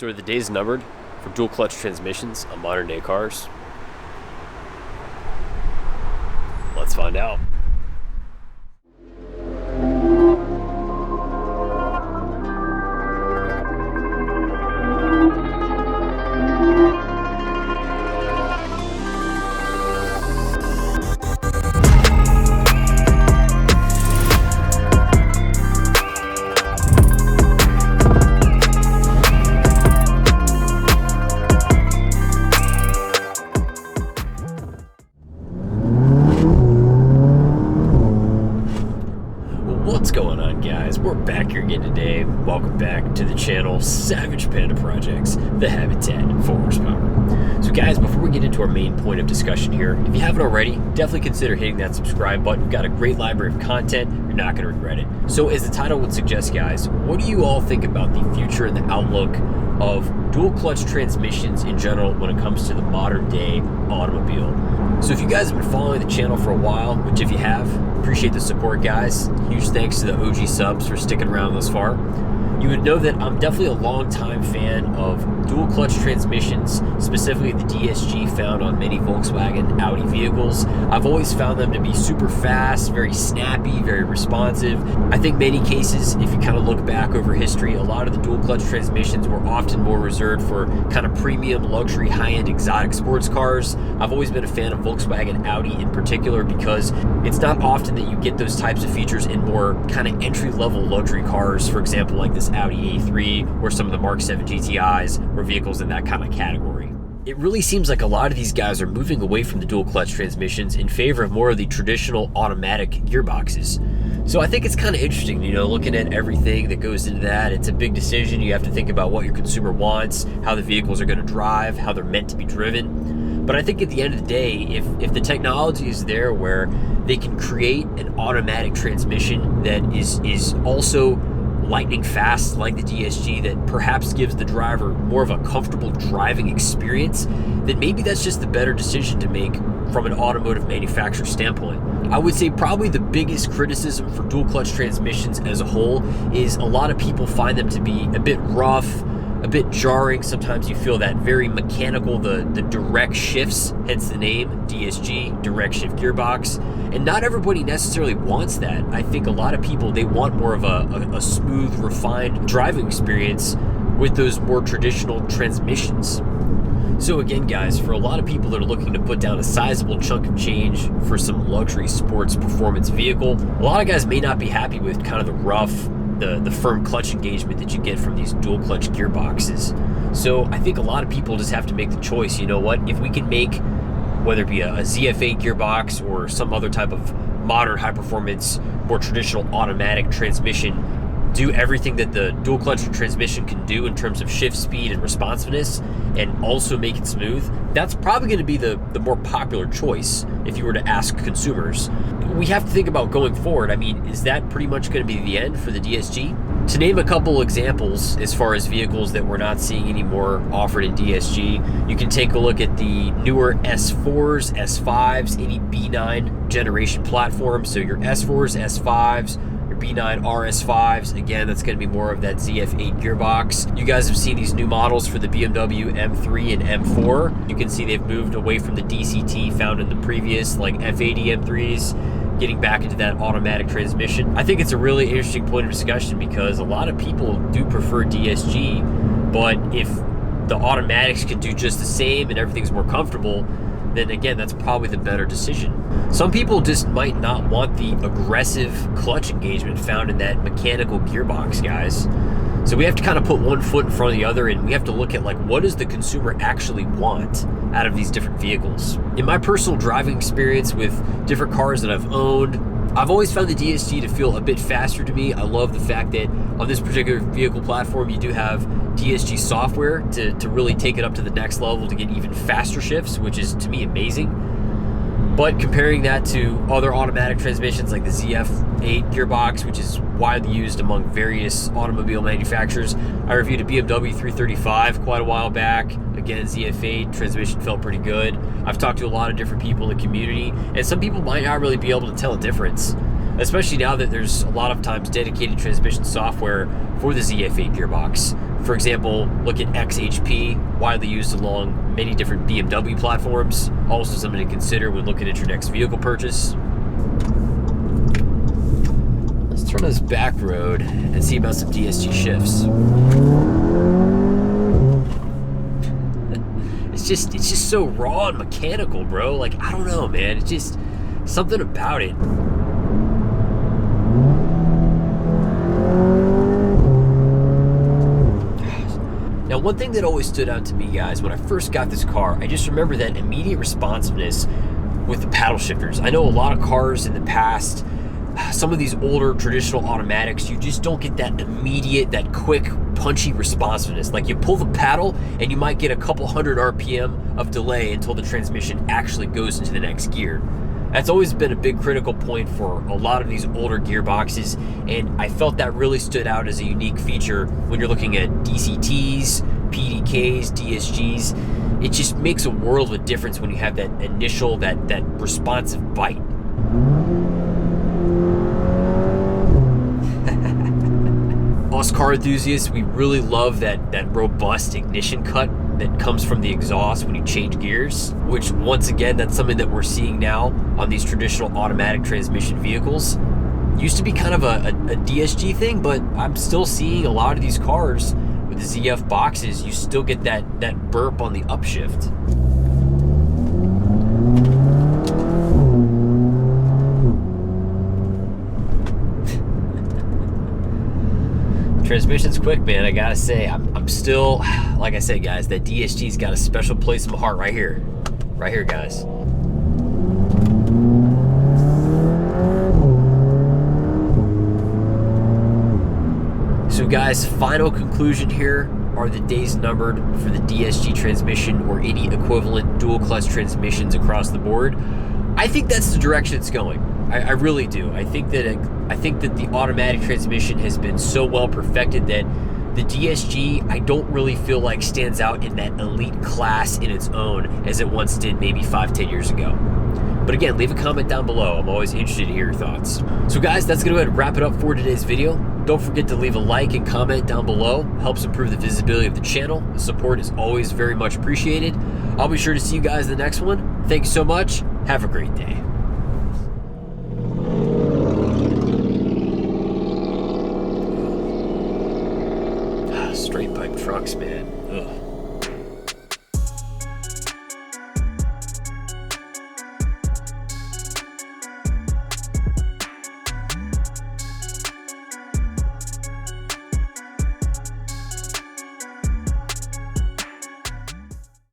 So are the days numbered for dual clutch transmissions on modern day cars? Let's find out. What's going on, guys? We're back here again today. Welcome back to the channel, Savage Panda Projects, the habitat for horsepower. So guys, before we get into our main point of discussion here, if you haven't already, definitely consider hitting that subscribe button. We've got a great library of content. You're not going to regret it. So as the title would suggest, guys, what do you all think about the future and the outlook of dual clutch transmissions in general when it comes to the modern day automobile? So if you guys have been following the channel for a while, which if you have, appreciate the support, guys. Huge thanks to the OG subs for sticking around thus far. You would know that I'm definitely a long-time fan of dual clutch transmissions, specifically the DSG found on many Volkswagen, Audi vehicles. I've always found them to be super fast, very snappy, very responsive. I think many cases, if you kind of look back over history, a lot of the dual clutch transmissions were often more reserved for kind of premium, luxury, high-end exotic sports cars. I've always been a fan of Volkswagen, Audi in particular, because it's not often that you get those types of features in more kind of entry-level luxury cars, for example, like this Audi A3 or some of the Mark 7 GTIs or vehicles in that kind of category. It really seems like a lot of these guys are moving away from the dual clutch transmissions in favor of more of the traditional automatic gearboxes. So I think it's kind of interesting, looking at everything that goes into that. It's a big decision. You have to think about what your consumer wants, how the vehicles are going to drive, how they're meant to be driven. But I think at the end of the day, if the technology is there where they can create an automatic transmission that is also lightning fast like the DSG, that perhaps gives the driver more of a comfortable driving experience, then maybe that's just the better decision to make from an automotive manufacturer standpoint. I would say probably the biggest criticism for dual clutch transmissions as a whole is a lot of people find them to be a bit rough, a bit jarring. Sometimes you feel that very mechanical, the direct shifts, hence the name DSG, direct shift gearbox. And not everybody necessarily wants that. I think a lot of people, they want more of a smooth, refined driving experience with those more traditional transmissions. So again, guys, for a lot of people that are looking to put down a sizable chunk of change for some luxury sports performance vehicle, a lot of guys may not be happy with kind of the rough, the firm clutch engagement that you get from these dual clutch gearboxes. So I think a lot of people just have to make the choice, if we can make, whether it be a ZF8 gearbox or some other type of modern high performance, more traditional automatic transmission, do everything that the dual clutch transmission can do in terms of shift speed and responsiveness, and also make it smooth, that's probably going to be the more popular choice if you were to ask consumers. We have to think about going forward. I mean, is that pretty much going to be the end for the DSG? To name a couple examples as far as vehicles that we're not seeing anymore offered in DSG, you can take a look at the newer S4s, S5s, any B9 generation platform. So your S4s, S5s, B9 RS5s, again, that's going to be more of that ZF8 gearbox. You guys have seen these new models for the BMW M3 and M4. You can see they've moved away from the DCT found in the previous, like F80 M3s, getting back into that automatic transmission. I think it's a really interesting point of discussion because a lot of people do prefer DSG, but if the automatics can do just the same and everything's more comfortable, then again, that's probably the better decision. Some people just might not want the aggressive clutch engagement found in that mechanical gearbox, guys. So we have to kind of put one foot in front of the other, and we have to look at, like, what does the consumer actually want out of these different vehicles? In my personal driving experience with different cars that I've owned, I've always found the DSG to feel a bit faster to me. I love the fact that on this particular vehicle platform, you do have DSG software to really take it up to the next level to get even faster shifts, which is, to me, amazing. But comparing that to other automatic transmissions like the ZF8 gearbox, which is widely used among various automobile manufacturers. I reviewed a BMW 335 quite a while back. Again, ZF8 transmission felt pretty good. I've talked to a lot of different people in the community, and some people might not really be able to tell a difference. especially now that there's a lot of times dedicated transmission software for the ZF8 gearbox. For example, look at XHP, widely used along many different BMW platforms. Also something to consider when looking at your next vehicle purchase. Let's turn on this back road and see about some DSG shifts. It's just so raw and mechanical, bro. Like, I don't know, man. It's just something about it. Now, one thing that always stood out to me, guys, when I first got this car, I just remember that immediate responsiveness with the paddle shifters. I know a lot of cars in the past, some of these older traditional automatics, you just don't get that immediate, that quick, punchy responsiveness. Like, you pull the paddle and you might get a couple hundred RPM of delay until the transmission actually goes into the next gear. That's always been a big critical point for a lot of these older gearboxes, and I felt that really stood out as a unique feature when you're looking at DCTs, PDKs, DSGs. It just makes a world of a difference when you have that initial, that responsive bite. Us car enthusiasts, we really love that robust ignition cut that comes from the exhaust when you change gears, which once again, that's something that we're seeing now on these traditional automatic transmission vehicles. Used to be kind of a DSG thing, but I'm still seeing a lot of these cars with the ZF boxes, you still get that burp on the upshift. Transmission's quick, man. I gotta say, I'm still, like I said, guys, that DSG's got a special place in my heart right here, guys. So, guys, final conclusion here: are the days numbered for the DSG transmission or any equivalent dual clutch transmissions across the board? I think that's the direction it's going. I really do. I think that the automatic transmission has been so well perfected that the DSG, I don't really feel like stands out in that elite class in its own as it once did maybe 5-10 years ago. But again, leave a comment down below. I'm always interested to hear your thoughts. So guys, that's gonna go ahead and wrap it up for today's video. Don't forget to leave a like and comment down below. Helps improve the visibility of the channel. The support is always very much appreciated. I'll be sure to see you guys in the next one. Thank you so much. Have a great day. Straight pipe trucks, man. Ugh.